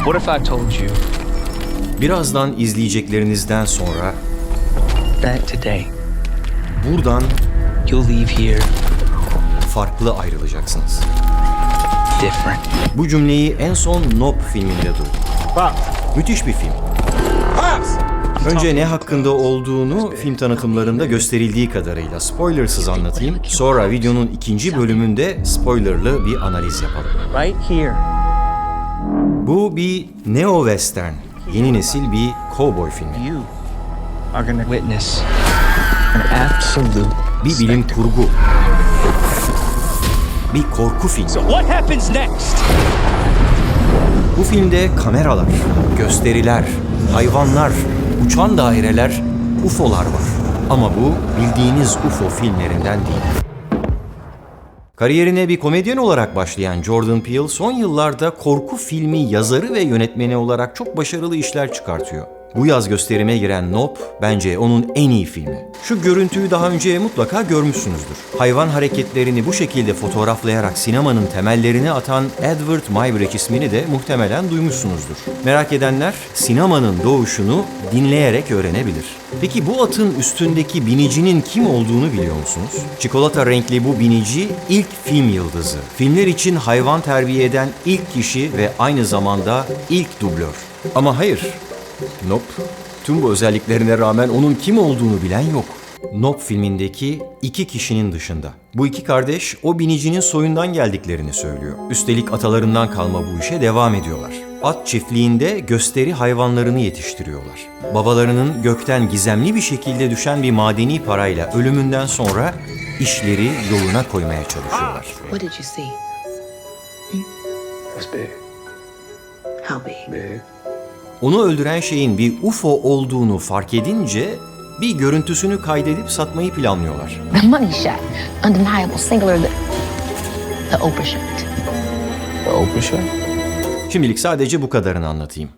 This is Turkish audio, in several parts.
What if I told you Birazdan izleyeceklerinizden sonra that today buradan you'll leave here farklı ayrılacaksınız. different? Bu cümleyi en son Nope filminde duydum. Müthiş bir film. Önce ne hakkında olduğunu film tanıtımlarında gösterildiği kadarıyla spoilersız anlatayım. Sonra videonun ikinci bölümünde spoilerlı bir analiz yapalım. Right here. Bu bir neo-western, yeni nesil bir cowboy filmi. You are gonna witness an absolute Bir bilim kurgu. Bir korku filmi. What happens next? Bu filmde kameralar, gösteriler, hayvanlar, uçan daireler, UFO'lar var. Ama bu bildiğiniz UFO filmlerinden değil. Kariyerine bir komedyen olarak başlayan Jordan Peele son yıllarda korku filmi yazarı ve yönetmeni olarak çok başarılı işler çıkartıyor. Bu yaz gösterime giren Nope bence onun en iyi filmi. Şu görüntüyü daha önce mutlaka görmüşsünüzdür. Hayvan hareketlerini bu şekilde fotoğraflayarak sinemanın temellerini atan Edward Muybridge ismini de muhtemelen duymuşsunuzdur. Merak edenler sinemanın doğuşunu dinleyerek öğrenebilir. Peki bu atın üstündeki binicinin kim olduğunu biliyor musunuz? Çikolata renkli bu binici ilk film yıldızı. Filmler için hayvan terbiye eden ilk kişi ve aynı zamanda ilk dublör. Ama hayır. Nope. Tüm bu özelliklerine rağmen onun kim olduğunu bilen yok. Nope filmindeki iki kişinin dışında. Bu iki kardeş o binicinin soyundan geldiklerini söylüyor. Üstelik atalarından kalma bu işe devam ediyorlar. At çiftliğinde gösteri hayvanlarını yetiştiriyorlar. Babalarının gökten gizemli bir şekilde düşen bir madeni parayla ölümünden sonra işleri yoluna koymaya çalışıyorlar. What did you see? It's big. How big? Big. Onu öldüren şeyin bir UFO olduğunu fark edince bir görüntüsünü kaydedip satmayı planlıyorlar. The money shot, undeniable, singular, the Oprah shot. The Oprah shot? Şimdilik sadece bu kadarını anlatayım.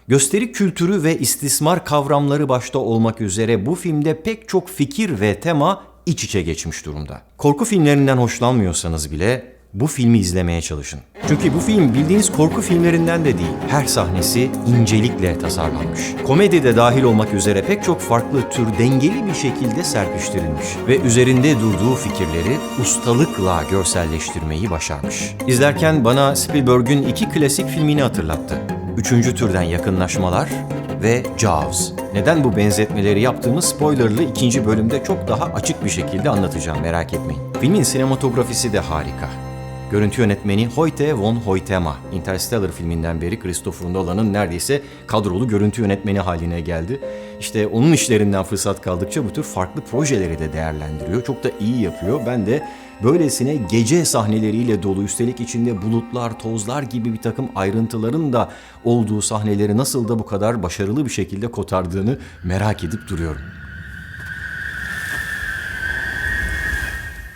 Gösteri kültürü ve istismar kavramları başta olmak üzere bu filmde pek çok fikir ve tema iç içe geçmiş durumda. Korku filmlerinden hoşlanmıyorsanız bile bu filmi izlemeye çalışın. Çünkü bu film bildiğiniz korku filmlerinden de değil. Her sahnesi incelikle tasarlanmış. Komedi de dahil olmak üzere pek çok farklı tür dengeli bir şekilde serpiştirilmiş. Ve üzerinde durduğu fikirleri ustalıkla görselleştirmeyi başarmış. İzlerken bana Spielberg'ün iki klasik filmini hatırlattı. Üçüncü türden yakınlaşmalar ve Jaws. Neden bu benzetmeleri yaptığımı spoilerlı ikinci bölümde çok daha açık bir şekilde anlatacağım, merak etmeyin. Filmin sinematografisi de harika. Görüntü yönetmeni Hoyte von Hoytema, Interstellar filminden beri Christopher Nolan'ın neredeyse kadrolu görüntü yönetmeni haline geldi. İşte onun işlerinden fırsat kaldıkça bu tür farklı projeleri de değerlendiriyor. Çok da iyi yapıyor. Ben de böylesine gece sahneleriyle dolu, üstelik içinde bulutlar, tozlar gibi bir takım ayrıntıların da olduğu sahneleri nasıl da bu kadar başarılı bir şekilde kotardığını merak edip duruyorum.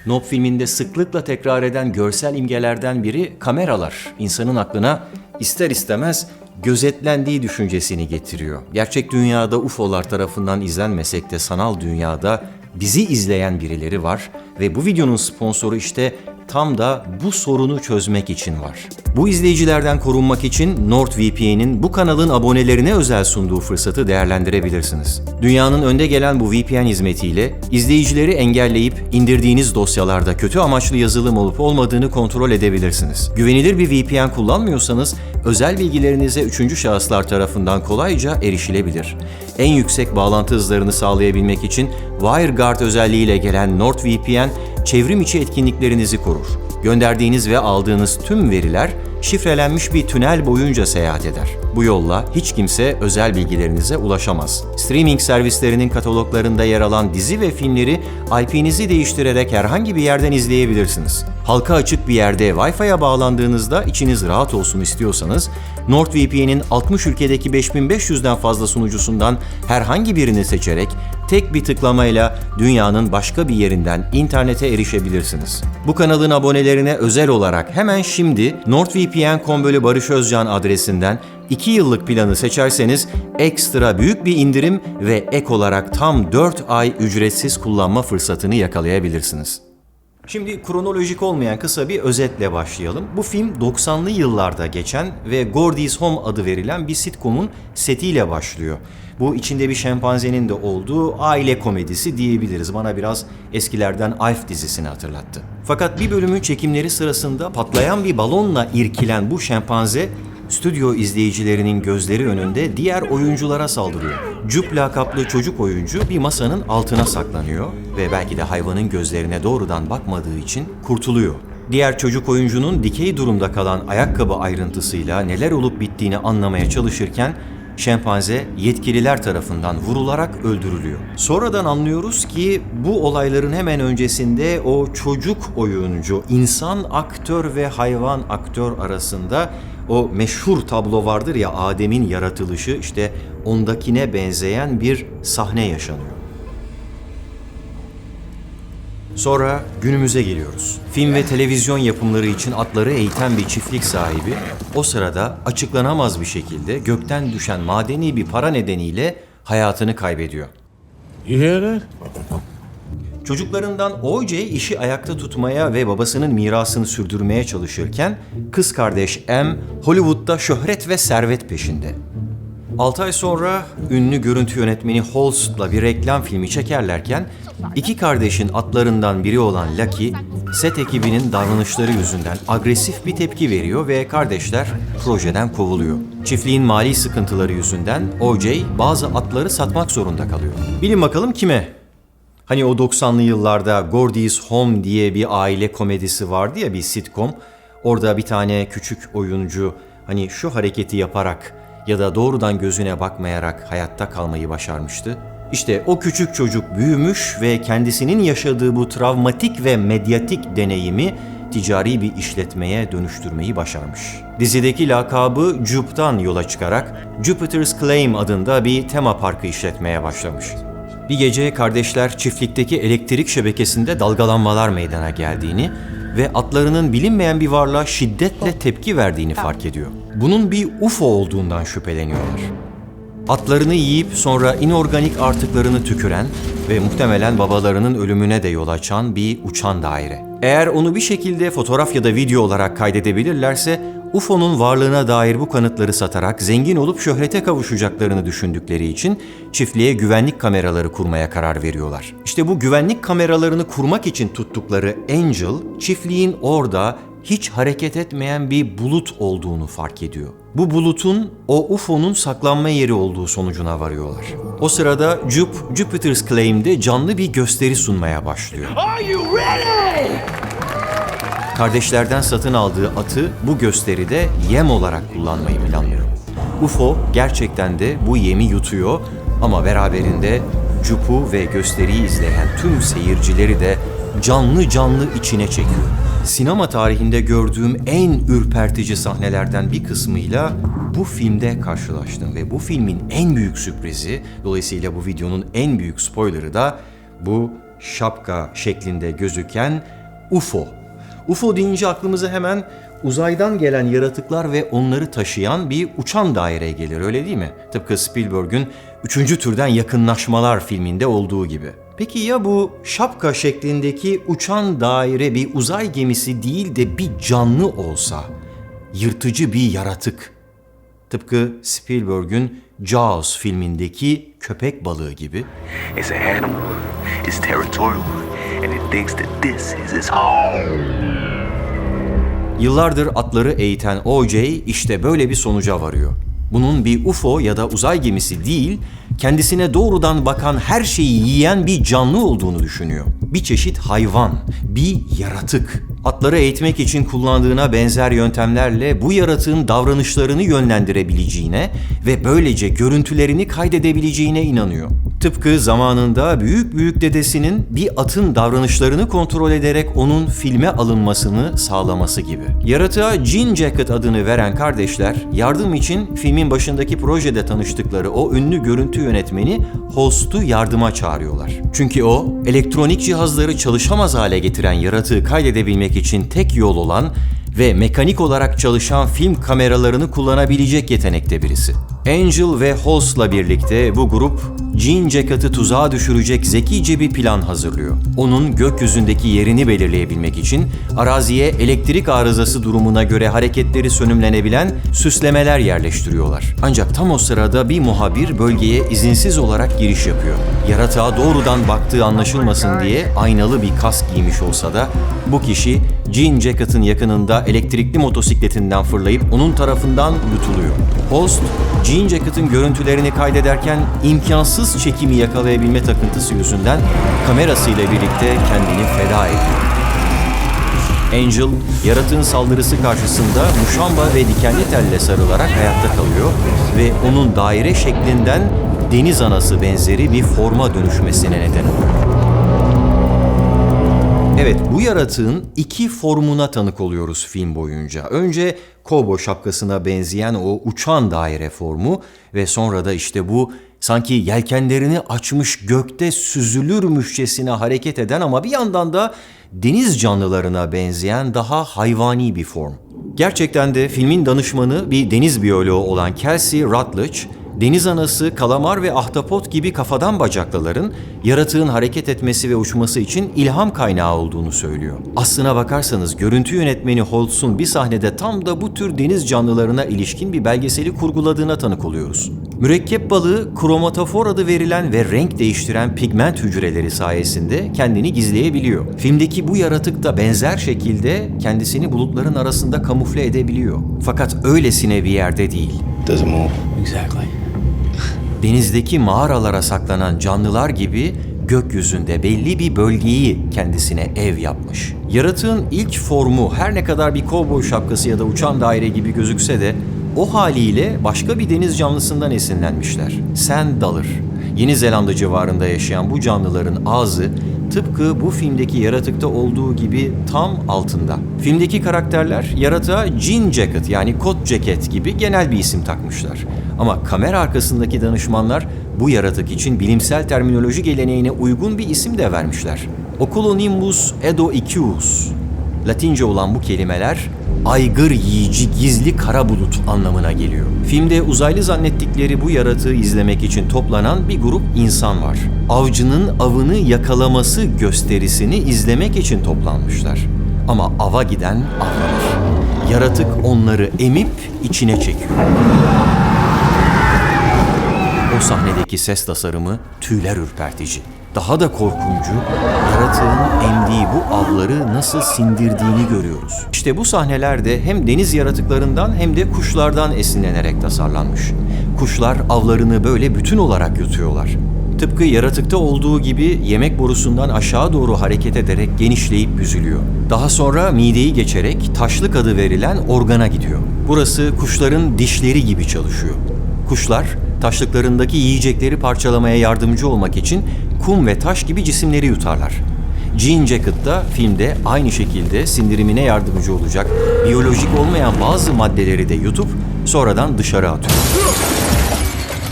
Nope filminde sıklıkla tekrar eden görsel imgelerden biri kameralar. İnsanın aklına ister istemez gözetlendiği düşüncesini getiriyor. Gerçek dünyada UFO'lar tarafından izlenmesek de sanal dünyada bizi izleyen birileri var ve bu videonun sponsoru işte tam da bu sorunu çözmek için var. Bu izleyicilerden korunmak için NordVPN'in bu kanalın abonelerine özel sunduğu fırsatı değerlendirebilirsiniz. Dünyanın önde gelen bu VPN hizmetiyle izleyicileri engelleyip indirdiğiniz dosyalarda kötü amaçlı yazılım olup olmadığını kontrol edebilirsiniz. Güvenilir bir VPN kullanmıyorsanız özel bilgilerinize üçüncü şahıslar tarafından kolayca erişilebilir. En yüksek bağlantı hızlarını sağlayabilmek için WireGuard özelliğiyle gelen NordVPN çevrim içi etkinliklerinizi korur. Gönderdiğiniz ve aldığınız tüm veriler şifrelenmiş bir tünel boyunca seyahat eder. Bu yolla hiç kimse özel bilgilerinize ulaşamaz. Streaming servislerinin kataloglarında yer alan dizi ve filmleri IP'nizi değiştirerek herhangi bir yerden izleyebilirsiniz. Halka açık bir yerde Wi-Fi'ye bağlandığınızda içiniz rahat olsun istiyorsanız, NordVPN'in 60 ülkedeki 5500'den fazla sunucusundan herhangi birini seçerek tek bir tıklamayla dünyanın başka bir yerinden internete erişebilirsiniz. Bu kanalın abonelerine özel olarak hemen şimdi nordvpn.com/Barış Özcan adresinden 2 yıllık planı seçerseniz ekstra büyük bir indirim ve ek olarak tam 4 ay ücretsiz kullanma fırsatını yakalayabilirsiniz. Şimdi kronolojik olmayan kısa bir özetle başlayalım. Bu film 90'lı yıllarda geçen ve Gordy's Home adı verilen bir sitcom'un setiyle başlıyor. Bu içinde bir şempanzenin de olduğu aile komedisi diyebiliriz. Bana biraz eskilerden Alf dizisini hatırlattı. Fakat bir bölümün çekimleri sırasında patlayan bir balonla irkilen bu şempanze stüdyo izleyicilerinin gözleri önünde diğer oyunculara saldırıyor. Jup lakaplı çocuk oyuncu bir masanın altına saklanıyor ve belki de hayvanın gözlerine doğrudan bakmadığı için kurtuluyor. Diğer çocuk oyuncunun dikey durumda kalan ayakkabı ayrıntısıyla neler olup bittiğini anlamaya çalışırken şempanze yetkililer tarafından vurularak öldürülüyor. Sonradan anlıyoruz ki bu olayların hemen öncesinde o çocuk oyuncu, insan aktör ve hayvan aktör arasında o meşhur tablo vardır ya, Adem'in yaratılışı, işte ondakine benzeyen bir sahne yaşanıyor. Sonra günümüze geliyoruz. Film ve televizyon yapımları için atları eğiten bir çiftlik sahibi o sırada açıklanamaz bir şekilde gökten düşen madeni bir para nedeniyle hayatını kaybediyor. You hear that? Çocuklarından O.J. işi ayakta tutmaya ve babasının mirasını sürdürmeye çalışırken kız kardeş M. Hollywood'da şöhret ve servet peşinde. 6 ay sonra ünlü görüntü yönetmeni Holst'la bir reklam filmi çekerlerken iki kardeşin atlarından biri olan Lucky, set ekibinin davranışları yüzünden agresif bir tepki veriyor ve kardeşler projeden kovuluyor. Çiftliğin mali sıkıntıları yüzünden O.J. bazı atları satmak zorunda kalıyor. Bilin bakalım kime? Hani o 90'lı yıllarda Gordy's Home diye bir aile komedisi vardı ya, bir sitcom. Orada bir tane küçük oyuncu hani şu hareketi yaparak ya da doğrudan gözüne bakmayarak hayatta kalmayı başarmıştı. İşte o küçük çocuk büyümüş ve kendisinin yaşadığı bu travmatik ve medyatik deneyimi ticari bir işletmeye dönüştürmeyi başarmış. Dizideki lakabı Jup'tan yola çıkarak Jupiter's Claim adında bir tema parkı işletmeye başlamış. Bir gece kardeşler çiftlikteki elektrik şebekesinde dalgalanmalar meydana geldiğini ve atlarının bilinmeyen bir varlığa şiddetle tepki verdiğini fark ediyor. Bunun bir UFO olduğundan şüpheleniyorlar. Atlarını yiyip sonra inorganik artıklarını tüküren ve muhtemelen babalarının ölümüne de yol açan bir uçan daire. Eğer onu bir şekilde fotoğraf ya da video olarak kaydedebilirlerse UFO'nun varlığına dair bu kanıtları satarak zengin olup şöhrete kavuşacaklarını düşündükleri için çiftliğe güvenlik kameraları kurmaya karar veriyorlar. İşte bu güvenlik kameralarını kurmak için tuttukları Angel, çiftliğin orada hiç hareket etmeyen bir bulut olduğunu fark ediyor. Bu bulutun o UFO'nun saklanma yeri olduğu sonucuna varıyorlar. O sırada Jup, Jupiter's Claim'de canlı bir gösteri sunmaya başlıyor. Are you ready? Kardeşlerden satın aldığı atı bu gösteride yem olarak kullanmayı planlıyor. UFO gerçekten de bu yemi yutuyor ama beraberinde Jup'u ve gösteriyi izleyen tüm seyircileri de canlı canlı içine çekiyor. Sinema tarihinde gördüğüm en ürpertici sahnelerden bir kısmıyla bu filmde karşılaştım ve bu filmin en büyük sürprizi, dolayısıyla bu videonun en büyük spoilerı da bu şapka şeklinde gözüken UFO. UFO deyince aklımıza hemen uzaydan gelen yaratıklar ve onları taşıyan bir uçan daire gelir, öyle değil mi? Tıpkı Spielberg'ün 3. türden yakınlaşmalar filminde olduğu gibi. Peki ya bu şapka şeklindeki uçan daire bir uzay gemisi değil de bir canlı olsa? Yırtıcı bir yaratık. Tıpkı Spielberg'ün Jaws filmindeki köpek balığı gibi. It's an animal. It's territorial. And it thinks that this is its home. Yıllardır atları eğiten O.J. işte böyle bir sonuca varıyor. Bunun bir UFO ya da uzay gemisi değil, kendisine doğrudan bakan her şeyi yiyen bir canlı olduğunu düşünüyor. Bir çeşit hayvan, bir yaratık. Atları eğitmek için kullandığına benzer yöntemlerle bu yaratığın davranışlarını yönlendirebileceğine ve böylece görüntülerini kaydedebileceğine inanıyor. Tıpkı zamanında büyük dedesinin bir atın davranışlarını kontrol ederek onun filme alınmasını sağlaması gibi. Yaratığa Jean Jacket adını veren kardeşler yardım için filmin başındaki projede tanıştıkları o ünlü görüntü yönetmeni Holst'u yardıma çağırıyorlar. Çünkü o elektronik cihazları çalışamaz hale getiren yaratığı kaydedebilmek için tek yol olan ve mekanik olarak çalışan film kameralarını kullanabilecek yetenekte birisi. Angel ve Halsey'la birlikte bu grup Jean Jacquet'ı tuzağa düşürecek zekice bir plan hazırlıyor. Onun gökyüzündeki yerini belirleyebilmek için araziye elektrik arızası durumuna göre hareketleri sönümlenebilen süslemeler yerleştiriyorlar. Ancak tam o sırada bir muhabir bölgeye izinsiz olarak giriş yapıyor. Yaratığa doğrudan baktığı anlaşılmasın diye aynalı bir kask giymiş olsa da bu kişi Jean Jacquet'ın yakınında elektrikli motosikletinden fırlayıp onun tarafından yutuluyor. Holst, Jean Jacquet'ın görüntülerini kaydederken imkansız çekimi yakalayabilme takıntısı yüzünden kamerasıyla birlikte kendini feda ediyor. Angel, yaratığın saldırısı karşısında muşamba ve dikenli telle sarılarak hayatta kalıyor ve onun daire şeklinden deniz anası benzeri bir forma dönüşmesine neden oluyor. Evet, bu yaratığın iki formuna tanık oluyoruz film boyunca. Önce kovboy şapkasına benzeyen o uçan daire formu ve sonra da işte bu sanki yelkenlerini açmış gökte süzülürmüşçesine hareket eden ama bir yandan da deniz canlılarına benzeyen daha hayvani bir form. Gerçekten de filmin danışmanı bir deniz biyoloğu olan Kelsey Rutledge, deniz anası, kalamar ve ahtapot gibi kafadan bacaklıların yaratığın hareket etmesi ve uçması için ilham kaynağı olduğunu söylüyor. Aslına bakarsanız görüntü yönetmeni Holtz'un bir sahnede tam da bu tür deniz canlılarına ilişkin bir belgeseli kurguladığına tanık oluyoruz. Mürekkep balığı kromatofor adı verilen ve renk değiştiren pigment hücreleri sayesinde kendini gizleyebiliyor. Filmdeki bu yaratık da benzer şekilde kendisini bulutların arasında kamufle edebiliyor. Fakat öylesine bir yerde değil. Doesn't move. Exactly. Denizdeki mağaralara saklanan canlılar gibi gökyüzünde belli bir bölgeyi kendisine ev yapmış. Yaratığın ilk formu her ne kadar bir kovboy şapkası ya da uçan daire gibi gözükse de o haliyle başka bir deniz canlısından esinlenmişler. Sand Dollar. Yeni Zelanda civarında yaşayan bu canlıların ağzı tıpkı bu filmdeki yaratıkta olduğu gibi tam altında. Filmdeki karakterler yaratığa Jean Jacket yani kot ceket gibi genel bir isim takmışlar. Ama kamera arkasındaki danışmanlar bu yaratık için bilimsel terminoloji geleneğine uygun bir isim de vermişler. Oculonimbus edoicuus. Latince olan bu kelimeler aygır yiyici gizli kara bulut anlamına geliyor. Filmde uzaylı zannettikleri bu yaratığı izlemek için toplanan bir grup insan var. Avcının avını yakalaması gösterisini izlemek için toplanmışlar. Ama ava giden avlanır. Yaratık onları emip içine çekiyor. O sahnedeki ses tasarımı tüyler ürpertici. Daha da korkuncu, yaratığın emdiği bu avları nasıl sindirdiğini görüyoruz. İşte bu sahnelerde hem deniz yaratıklarından hem de kuşlardan esinlenerek tasarlanmış. Kuşlar avlarını böyle bütün olarak yutuyorlar. Tıpkı yaratıkta olduğu gibi yemek borusundan aşağı doğru hareket ederek genişleyip büzülüyor. Daha sonra mideyi geçerek taşlık adı verilen organa gidiyor. Burası kuşların dişleri gibi çalışıyor. Kuşlar, taşlıklarındaki yiyecekleri parçalamaya yardımcı olmak için kum ve taş gibi cisimleri yutarlar. Jean Jacket da filmde aynı şekilde sindirimine yardımcı olacak biyolojik olmayan bazı maddeleri de yutup sonradan dışarı atıyor.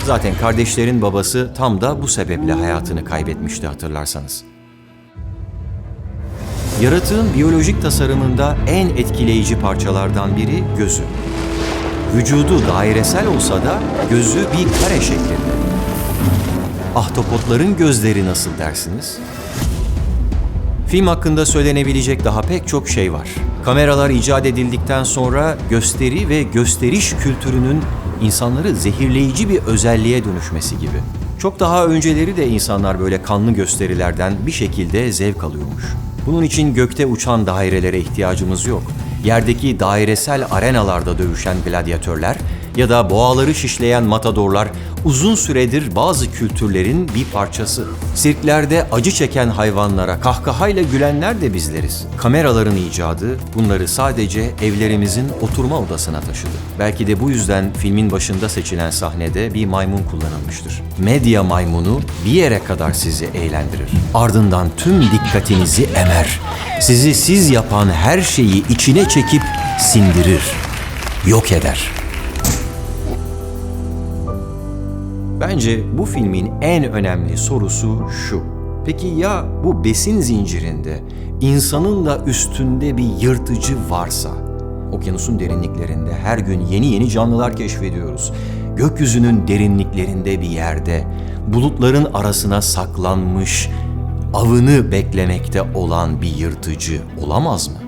Zaten kardeşlerin babası tam da bu sebeple hayatını kaybetmişti hatırlarsanız. Yaratığın biyolojik tasarımında en etkileyici parçalardan biri gözü. Vücudu dairesel olsa da gözü bir kare şeklinde. Ahtapotların gözleri nasıl dersiniz? Film hakkında söylenebilecek daha pek çok şey var. Kameralar icat edildikten sonra gösteri ve gösteriş kültürünün insanları zehirleyici bir özelliğe dönüşmesi gibi. Çok daha önceleri de insanlar böyle kanlı gösterilerden bir şekilde zevk alıyormuş. Bunun için gökte uçan dairelere ihtiyacımız yok. Yerdeki dairesel arenalarda dövüşen gladyatörler ya da boğaları şişleyen matadorlar uzun süredir bazı kültürlerin bir parçası. Sirklerde acı çeken hayvanlara kahkahayla gülenler de bizleriz. Kameraların icadı bunları sadece evlerimizin oturma odasına taşıdı. Belki de bu yüzden filmin başında seçilen sahnede bir maymun kullanılmıştır. Medya maymunu bir yere kadar sizi eğlendirir. Ardından tüm dikkatinizi emer. Sizi siz yapan her şeyi içine çekip sindirir, yok eder. Bence bu filmin en önemli sorusu şu. Peki ya bu besin zincirinde insanın da üstünde bir yırtıcı varsa? Okyanusun derinliklerinde her gün yeni canlılar keşfediyoruz. gökyüzünün derinliklerinde bir yerde, bulutların arasına saklanmış, avını beklemekte olan bir yırtıcı olamaz mı?